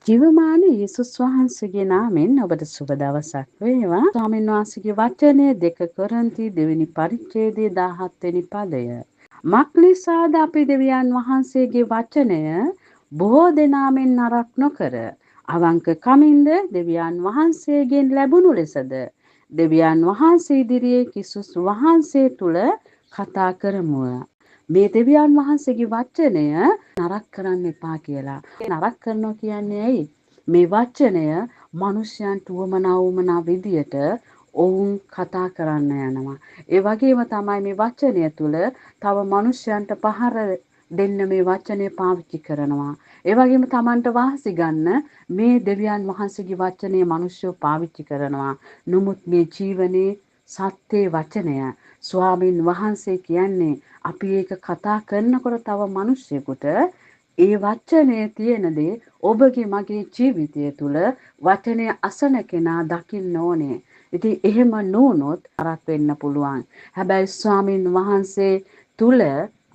ජීවමාන යේසුස් වහන්සේගේ නාමයෙන් ඔබට සුබ දවසක් වේවා. ස්වාමීන් වහන්සේගේ වචනය 2 කොරින්ති දෙවෙනි පරිච්ඡේදයේ 17 වෙනි පදය. මක්නිසාද අපි දෙවියන් වහන්සේගේ වචනය බොහෝ දෙනාමෙන් නරක් නොකර අවංක කමින්ද දෙවියන් වහන්සේගෙන් ලැබුණු ලෙසද දෙවියන් වහන්සේ ඉදිරියේ ක්‍රිස්තුස් වහන්සේ තුල කතා කරමුව. මේ දෙවියන් වහන්සේගේ වචනය නරක කරන්න එපා කියලා. නරක කරනවා කියන්නේ ඇයි? මේ වචනය මිනිස්යන්ට උවමනා විදියට ඔවුන් කතා කරන්න යනවා. ඒ වගේම තමයි මේ වචනය තුල තව මිනිස්යන්ට පහර දෙන්න මේ වචනය පාවිච්චි කරනවා. ඒ වගේම Tamanට වාසි ගන්න මේ දෙවියන් වහන්සේගේ වචනය මිනිස්සු පාවිච්චි කරනවා. නමුත් මේ ජීවනයේ සත්‍ය වචනය ස්වාමින් වහන්සේ කියන්නේ අපි ඒක කතා කරනකොට තව මිනිස්සෙකුට ඒ වචනේ තියෙන දේ ඔබගේ මගේ ජීවිතය තුළ වචනය අසන කෙනා දකින්න ඕනේ. ඉතින් එහෙම නොවුනොත් අරක් වෙන්න පුළුවන්. හැබැයි ස්වාමින් වහන්සේ තුළ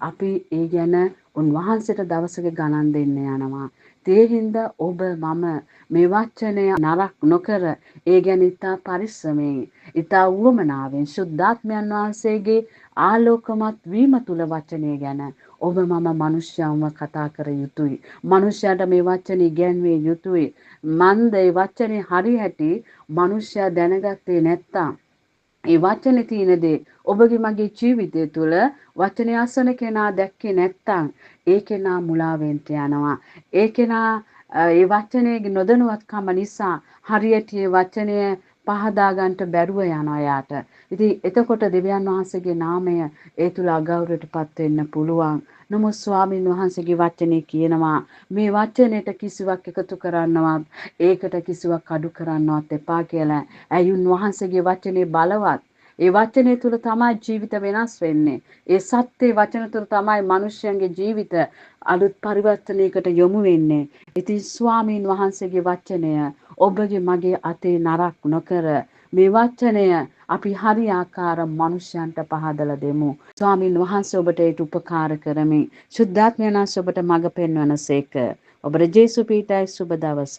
අපි ඒ ගැන උන්වහන්සේට දවසක ගණන් දෙන්න යනවා. ඒ හින්දා ඔබ මම මේ වචනය නරක නොකර ඒ ගැන ඉතා පරිස්සමෙන් ඉතා උවමනාවෙන් ශුද්ධාත්මයන් වහන්සේගේ ආලෝකමත් වීම තුල වචනය ගැන ඔබ මම මිනිස්යන්ව කතා කර යුතුයි. මිනිස්යාට මේ වචනේ ඉගැන්විය යුතුයි. මන්ද ඒ වචනේ හරි හැටි මිනිස්යා දැනගත්තේ නැත්තම් ඒ වචනේ තියෙන දේ ඔබගේ මගේ ජීවිතය තුළ වචනය අසන කෙනා දැක්කේ නැත්තම් ඒ කෙනා මුලා වෙන්න යනවා. ඒ කෙනා ඒ වචනේ නොදැනුවත්කම නිසා හරියට ඒ වචනය පහදා ගන්නට බැරුව යනවා යාට. ඉතින් එතකොට දෙවියන් වහන්සේගේ නාමය ඒ තුල අගෞරවයටපත් වෙන්න පුළුවන්. නමුත් ස්වාමින් වහන්සේගේ වචනේ කියනවා මේ වචනයට කිසිවක් එකතු කරන්නවත් ඒකට කිසිවක් අඩු කරන්නවත් එපා කියලා. ඇයුන් වහන්සේගේ වචනේ බලවත්. ඒ වචනේ තුල තමයි ජීවිත වෙනස් වෙන්නේ. ඒ සත්‍ය වචන තුල තමයි මිනිස්යන්ගේ ජීවිත අලුත් පරිවර්තනයකට යොමු වෙන්නේ. ඉතින් ස්වාමින් වහන්සේගේ වචනය ඔබගේ මගේ අතේ නරක් නොකර මේ වචනය අපි හරි ආකාර මිනිස්යන්ට පහදලා දෙමු. ස්වාමින් වහන්සේ ඔබට ඒක උපකාර කරමින් ශුද්ධාත්මයන් ඔබට මඟ පෙන්වනසේක. ඔබට ජේසු පීඨයි සුබ දවස.